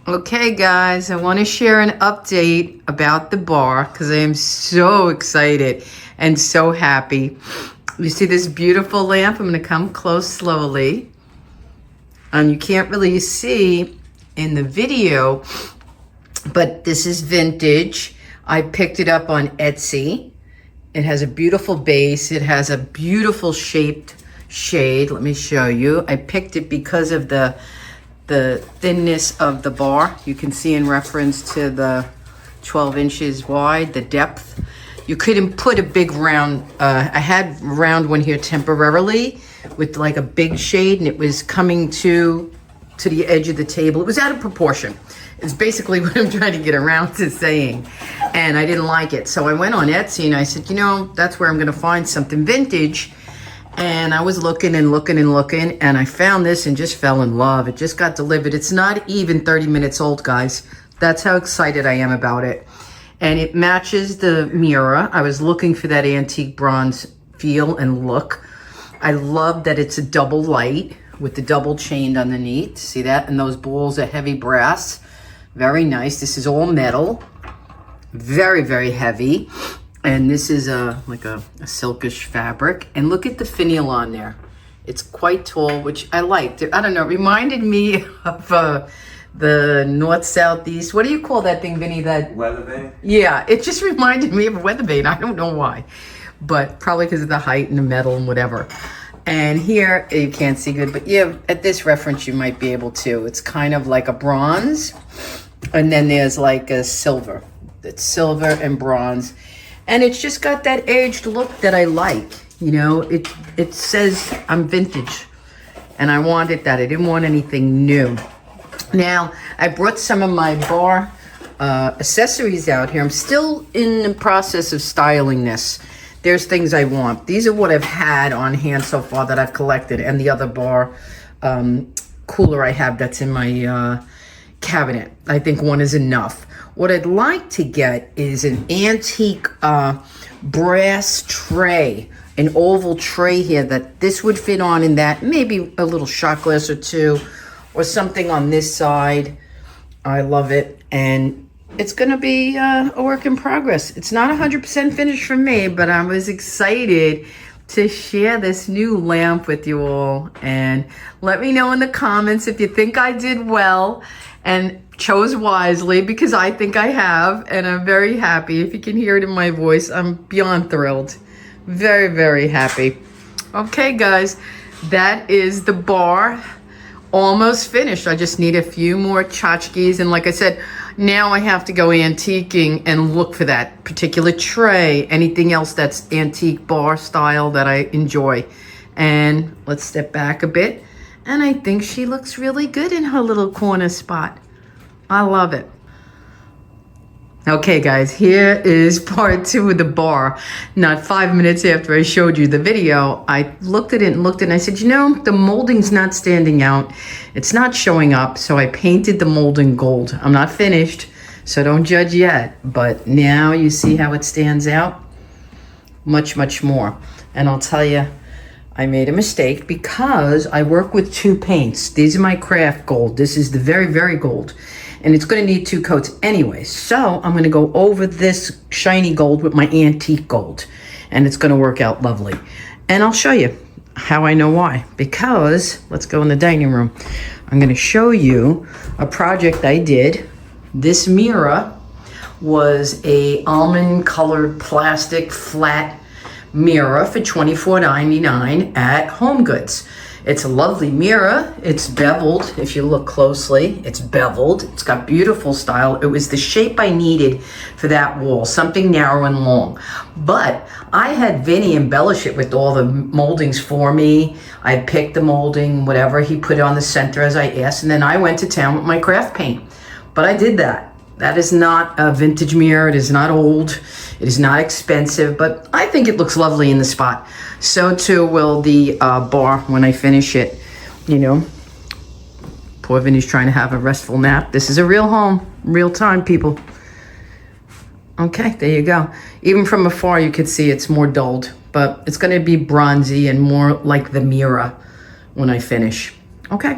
Okay, guys, I want to share an update about the bar because I am so excited and so happy. You see this beautiful lamp? I'm going to come close slowly. And you can't really see in the video, but this is vintage. I picked it up on Etsy. It has a beautiful base. It has a beautiful shaped shade. Let me show you. I picked it because of the thinness of the bar. You can see in reference to the 12 inches wide, the depth. You couldn't put a big round, I had a round one here temporarily with like a big shade, and it was coming to the edge of the table. It was out of proportion. It's basically what I'm trying to get around to saying. And I didn't like it. So I went on Etsy and I said, you know, that's where I'm gonna find something vintage. And I was looking and looking and looking, and I found this and just fell in love. It just got delivered. It's not even 30 minutes old, guys. That's how excited I am about it. And it matches the mirror. I was looking for that antique bronze feel and look. I love that it's a double light with the double chained underneath. See that? And those balls are heavy brass. Very nice. This is all metal. Very, very heavy. And this is like a silkish fabric. And look at the finial on there. It's quite tall, which I liked. I don't know, it reminded me of the north, south, east. What do you call that thing, Vinny? That weather vane? Yeah, it just reminded me of a weather vane. I don't know why. But probably because of the height and the metal and whatever. And here, you can't see good, but yeah, at this reference, you might be able to. It's kind of like a bronze. And then there's like a silver. It's silver and bronze. And it's just got that aged look that I like. You know, it says I'm vintage. And I wanted that. I didn't want anything new. Now, I brought some of my bar accessories out here. I'm still in the process of styling this. There's things I want. These are what I've had on hand so far that I've collected. And the other bar cooler I have that's in my cabinet. I think one is enough. What I'd like to get is an antique brass tray, an oval tray here that this would fit on in that, maybe a little shot glass or two, or something on this side. I love it. And it's gonna be a work in progress. It's not 100% finished for me, but I was excited to share this new lamp with you all. And let me know in the comments if you think I did well and chose wisely, because I think I have, and I'm very happy. If you can hear it in my voice, I'm beyond thrilled. Very, very happy. Okay, guys, that is the bar almost finished. I just need a few more tchotchkes, and like I said, now I have to go antiquing and look for that particular tray, anything else that's antique bar style that I enjoy. And let's step back a bit. And I think she looks really good in her little corner spot. I love it. Okay, guys, here is part 2 of the bar. Not 5 minutes after I showed you the video, I looked at it and I said, you know, the molding's not standing out. It's not showing up, so I painted the molding gold. I'm not finished, so don't judge yet. But now you see how it stands out? Much, much more. And I'll tell you, I made a mistake because I work with 2 paints. These are my craft gold. This is the very, very gold. And it's going to need 2 coats anyway. So I'm going to go over this shiny gold with my antique gold. And it's going to work out lovely. And I'll show you how I know why. Because, let's go in the dining room. I'm going to show you a project I did. This mirror was a almond colored plastic flat mirror for $24.99 at HomeGoods. It's a lovely mirror. It's beveled. If you look closely, it's beveled. It's got beautiful style. It was the shape I needed for that wall, something narrow and long. But I had Vinny embellish it with all the moldings for me. I picked the molding, whatever. He put it on the center as I asked, and then I went to town with my craft paint. But I did that. That is not a vintage mirror. It is not old. It is not expensive, but I think it looks lovely in the spot. So too will the bar when I finish it. You know, poor Vinny's trying to have a restful nap. This is a real home, real time, people. Okay, there you go. Even from afar, you could see it's more dulled, but it's going to be bronzy and more like the mirror when I finish. Okay.